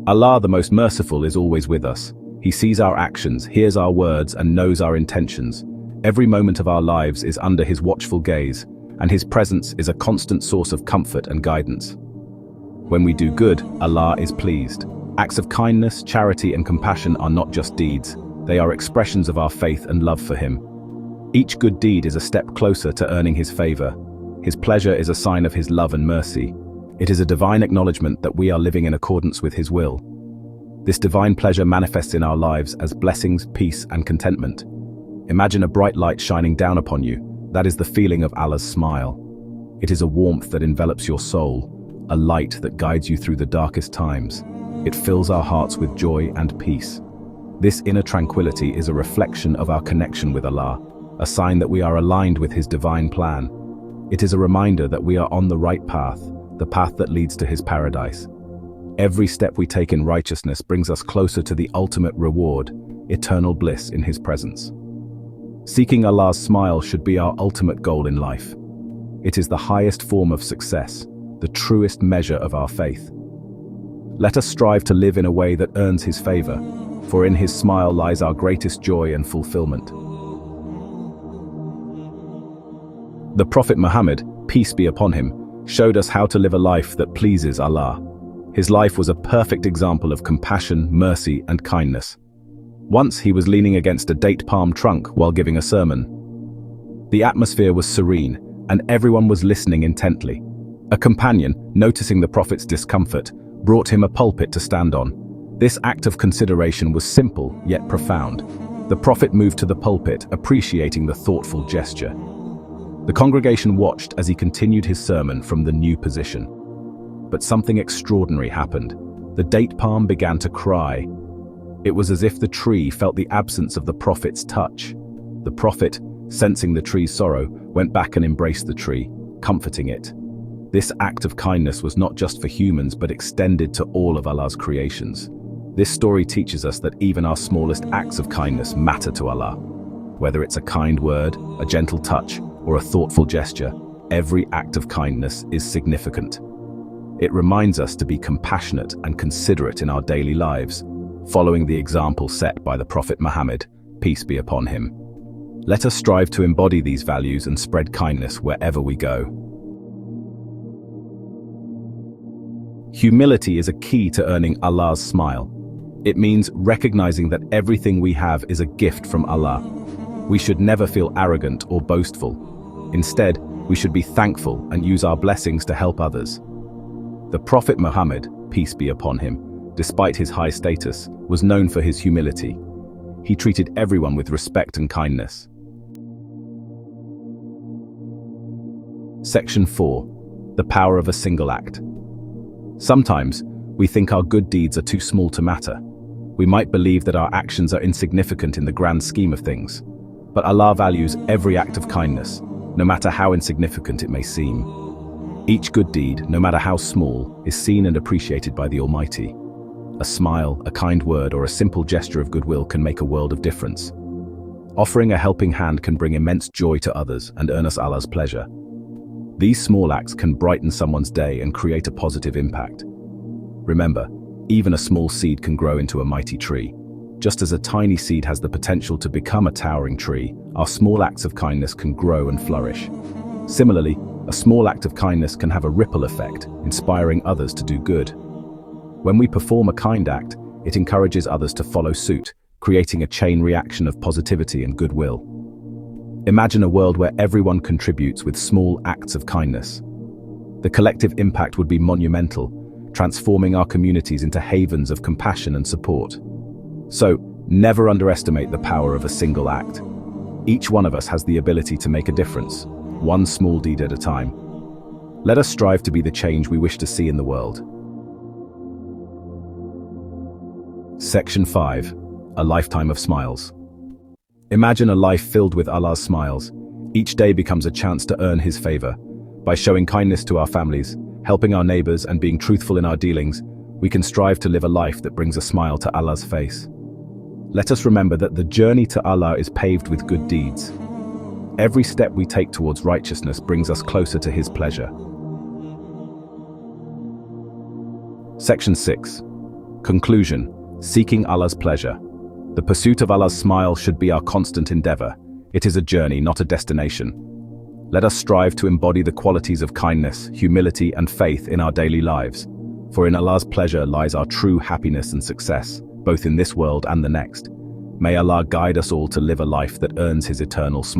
Allah, the most merciful, is always with us. He sees our actions, hears our words, and knows our intentions. Every moment of our lives is under His watchful gaze, and His presence is a constant source of comfort and guidance. When we do good, Allah is pleased. Acts of kindness, charity, and compassion are not just deeds. They are expressions of our faith and love for Him. Each good deed is a step closer to earning His favor. His pleasure is a sign of His love and mercy. It is a divine acknowledgement that we are living in accordance with His will. This divine pleasure manifests in our lives as blessings, peace, and contentment. Imagine a bright light shining down upon you. That is the feeling of Allah's smile. It is a warmth that envelops your soul, a light that guides you through the darkest times. It fills our hearts with joy and peace. This inner tranquility is a reflection of our connection with Allah, a sign that we are aligned with His divine plan. It is a reminder that we are on the right path, the path that leads to His paradise. Every step we take in righteousness brings us closer to the ultimate reward, eternal bliss in His presence. Seeking Allah's smile should be our ultimate goal in life. It is the highest form of success, the truest measure of our faith. Let us strive to live in a way that earns His favor, for in His smile lies our greatest joy and fulfillment. The Prophet Muhammad, peace be upon him, showed us how to live a life that pleases Allah. His life was a perfect example of compassion, mercy, and kindness. Once he was leaning against a date palm trunk while giving a sermon. The atmosphere was serene, and everyone was listening intently. A companion, noticing the Prophet's discomfort, brought him a pulpit to stand on. This act of consideration was simple, yet profound. The Prophet moved to the pulpit, appreciating the thoughtful gesture. The congregation watched as he continued his sermon from the new position. But something extraordinary happened. The date palm began to cry. It was as if the tree felt the absence of the Prophet's touch. The Prophet, sensing the tree's sorrow, went back and embraced the tree, comforting it. This act of kindness was not just for humans but extended to all of Allah's creations. This story teaches us that even our smallest acts of kindness matter to Allah. Whether it's a kind word, a gentle touch, or a thoughtful gesture, every act of kindness is significant. It reminds us to be compassionate and considerate in our daily lives, following the example set by the Prophet Muhammad, peace be upon him. Let us strive to embody these values and spread kindness wherever we go. Humility is a key to earning Allah's smile. It means recognizing that everything we have is a gift from Allah. We should never feel arrogant or boastful. Instead, we should be thankful and use our blessings to help others. The Prophet Muhammad, peace be upon him, despite his high status, was known for his humility. He treated everyone with respect and kindness. Section 4. The power of a single act. Sometimes, we think our good deeds are too small to matter. We might believe that our actions are insignificant in the grand scheme of things. But Allah values every act of kindness, no matter how insignificant it may seem. Each good deed, no matter how small, is seen and appreciated by the Almighty. A smile, a kind word, or a simple gesture of goodwill can make a world of difference. Offering a helping hand can bring immense joy to others and earn us Allah's pleasure. These small acts can brighten someone's day and create a positive impact. Remember, even a small seed can grow into a mighty tree. Just as a tiny seed has the potential to become a towering tree, our small acts of kindness can grow and flourish. Similarly, a small act of kindness can have a ripple effect, inspiring others to do good. When we perform a kind act, it encourages others to follow suit, creating a chain reaction of positivity and goodwill. Imagine a world where everyone contributes with small acts of kindness. The collective impact would be monumental, transforming our communities into havens of compassion and support. So, never underestimate the power of a single act. Each one of us has the ability to make a difference, one small deed at a time. Let us strive to be the change we wish to see in the world. Section 5. A lifetime of smiles. Imagine a life filled with Allah's smiles. Each day becomes a chance to earn His favor. By showing kindness to our families, helping our neighbors, and being truthful in our dealings, we can strive to live a life that brings a smile to Allah's face. Let us remember that the journey to Allah is paved with good deeds. Every step we take towards righteousness brings us closer to His pleasure. Section 6. Conclusion: seeking Allah's pleasure. The pursuit of Allah's smile should be our constant endeavor. It is a journey, not a destination. Let us strive to embody the qualities of kindness, humility, and faith in our daily lives. For in Allah's pleasure lies our true happiness and success, both in this world and the next. May Allah guide us all to live a life that earns His eternal smile.